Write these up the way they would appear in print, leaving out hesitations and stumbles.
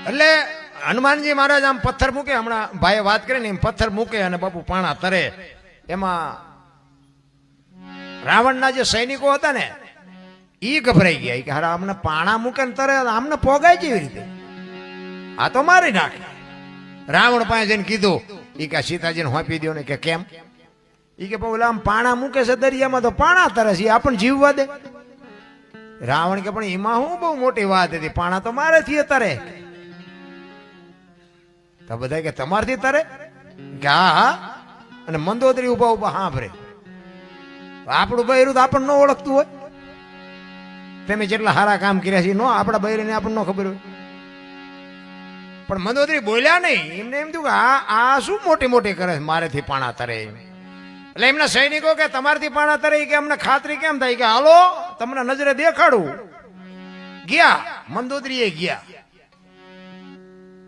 એટલે હનુમાનજી મહારાજ આમ પથ્થર મૂકે, હમણાં ભાઈએ વાત કરી ને એમ પથ્થર મૂકે અને બાપુ પાણા તરે. એમાં રાવણના જે સૈનિકો હતા ને ઈ ગભરાઈ ગયા કે હારા આમને પાણા મૂકે ને તરે, આમને પોગાય કેવી રીતે, આ તો મારી નાખે. રાવણ પાસે જઈને કીધું ઈ કે સીતાજીને હોંપી દો ને. કે કેમ? ઈ કે પેલા આમ પાણા મૂકે છે દરિયામાં તો પાણા તરે છે, આપણને જીવવા દે. રાવણ કે પણ એમાં હું બહુ મોટી વાત હતી, પાણા તો મારેથી તરે. તો બધા કે તમારથી તરે? કે હા હા. અને મંદોદરી ઉભા ઉભા સાંભળે. આપણું બૈરું તો આપણને ન ઓળખતું હોય, તમે જેટલા સારા કામ કર્યા છે નો આપણા બૈરીને આપણને ન ખબર હોય. પણ મંદોદરી બોલ્યા નહીં, એમને એમ થયું કે આ શું મોટી મોટી કરે છે, મારેથી પાણા તરે. એટલે એમના સૈનિકો કે તમારથી પાણા તરે કે અમને ખાતરી કેમ થાય? કે હાલો તમને નજરે દેખાડું. ગયા મંદોદરીએ ગયા.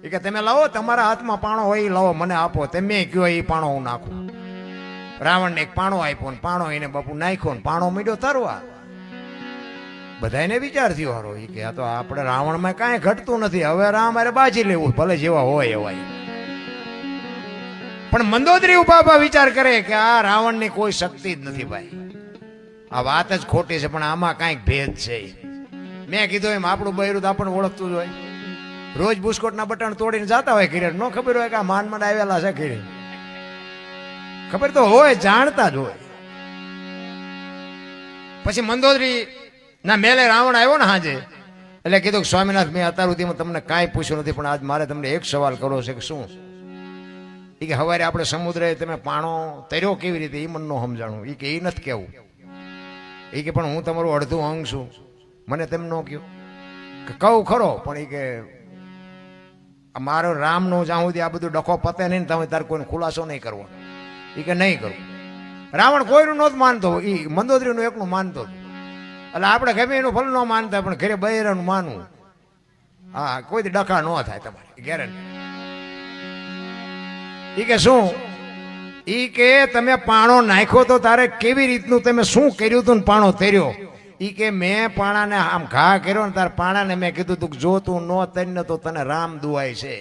એ કે તમે લાવો, તમારા હાથમાં પાણો હોય એ લાવો, મને આપો. તમે કયો એ પાણો હું નાખું. રાવણને એક પાણો આપ્યો ને પાણો એને બાપુ નાખ્યો ને પાણો મીડ્યો તરવા. બધાને વિચાર થયો હારો એ કે આ તો આપણે રાવણમાં કાંઈ ઘટતું નથી, હવે રામ અરે બાજી લેવું, ભલે જેવા હોય એવા. પણ મંદોદરી ઉભા ઉભા વિચાર કરે કે આ રાવણની કોઈ શક્તિ જ નથી ભાઈ, આ વાત જ ખોટી છે, પણ આમાં કાંઈક ભેદ છે. મેં કીધું એમ આપણું બૈરું તો આપણને ઓળખતું જ હોય. રોજ બુસ્કોટના બટન તોડીને જતા હોય ઘરે, ન ખબર હોય કે આ માનમાં આવેલા છે ઘરે. ખબર તો હોય, જાણતા જ હોય. પછી મંદોદરી ના મેલે રાવણ આવ્યો ને હાજે, એટલે કીધું કે સ્વામિનાથ મેં અત્યાર સુધીમાં તમને કાંઈ પૂછ્યું નથી, પણ આજ મારે તમને એક સવાલ કરવો છે. કે શું? એ કે સવારે આપણે સમુદ્રે તમે પાણો તર્યો કેવી રીતે, એ મને ન સમજાણું. એ કે એ નથી કેવું. એ કે પણ હું તમારું અડધું અંગ છું, મને તેમ ન કહ્યું. કે કહું ખરો, પણ એ કે મારો રામનો જ્યાં સુધી આ બધું ડખો પતે નહીં તમે તારે કોઈને ખુલાસો નહીં કરવો. એ કે નહીં કરું. રાવણ કોઈનું નહોતું માનતો, એ મંદોદરીનું એકનું માનતો. એટલે આપણે ગમે એનું ફલ ન માનતા, પણ ઘરે બૈરાનું માનવું. હા, કોઈ ડખા ન થાય તમારે ગેરંટી. ઈ કે શું? ઈ કે તમે પાણો નાખ્યો તો તારે કેવી રીતનું તમે શું કર્યું તું ને પાણો તર્યો? ઈ કે મેં પાણાને આમ ઘા કર્યો ને તાર પાણાને મેં કીધું તું જો તું નો તરીને તો તને રામ દુઆય છે,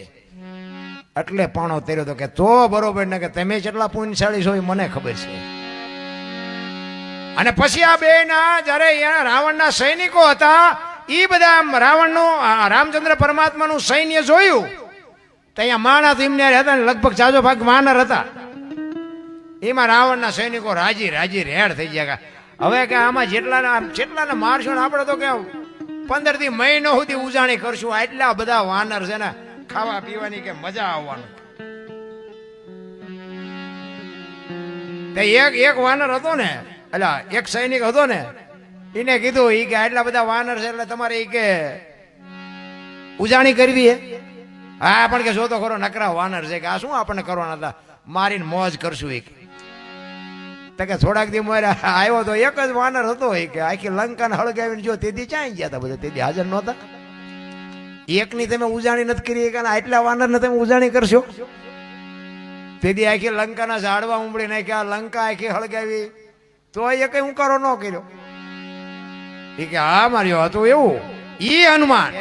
એટલે પાણો તર્યો તો. કે તો બરોબર ને, કે તમે જેટલા પુણ્યશાળી છો એ મને ખબર છે. અને પછી આ બે ના જયારે રાવણના સૈનિકો હતા એ બધા રાવણનું રામચંદ્ર પરમાત્માનું સૈન્ય જોયું તો અહીંયા માણસ એમને હતા ને લગભગ જાજો ભાગ વાનર હતા. એમાં રાવણના સૈનિકો રાજી રાજી રેડ થઈ ગયા. હવે કે આમાં જેટલાને મારશો ને આપણે તો કે 15 થી મહિનો સુધી ઉજાણી કરશું, આટલા બધા વાનર છે ને, ખાવા પીવાની કે મજા આવવાનું. એક વાનર હતો ને, એટલે એક સૈનિક હતો ને, એને કીધું ઈ કે આટલા બધા વાનર છે એટલે તમારે ઈ કે ઉજાણી કરવી હે. હા પણ કે જો તો ખરો નકરા વાનર છે, કે આ શું આપણને કરવાના હતા, મારીને મોજ કરશું. એક કે થોડાક દી મોર આવ્યો તો એક જ વાનર હતો, કે આખી લંકાને હળગાવીને જો તેથી ચાઈ ગયા હતા બધા, તેથી હાજર નહોતા. એકની તમે ઉજાણી નથી કરી, કે આટલા વાનરને તમે ઉજાણી કરશો? તેથી આખી લંકાના ઝાડવા ઉંબળી નાખ્યા, લંકા આખી હળગાવી, તો એ કઈ ઉકારો ન કર્યો. એ કે હા માર્યો હતું એવું. ઈ હનુમાન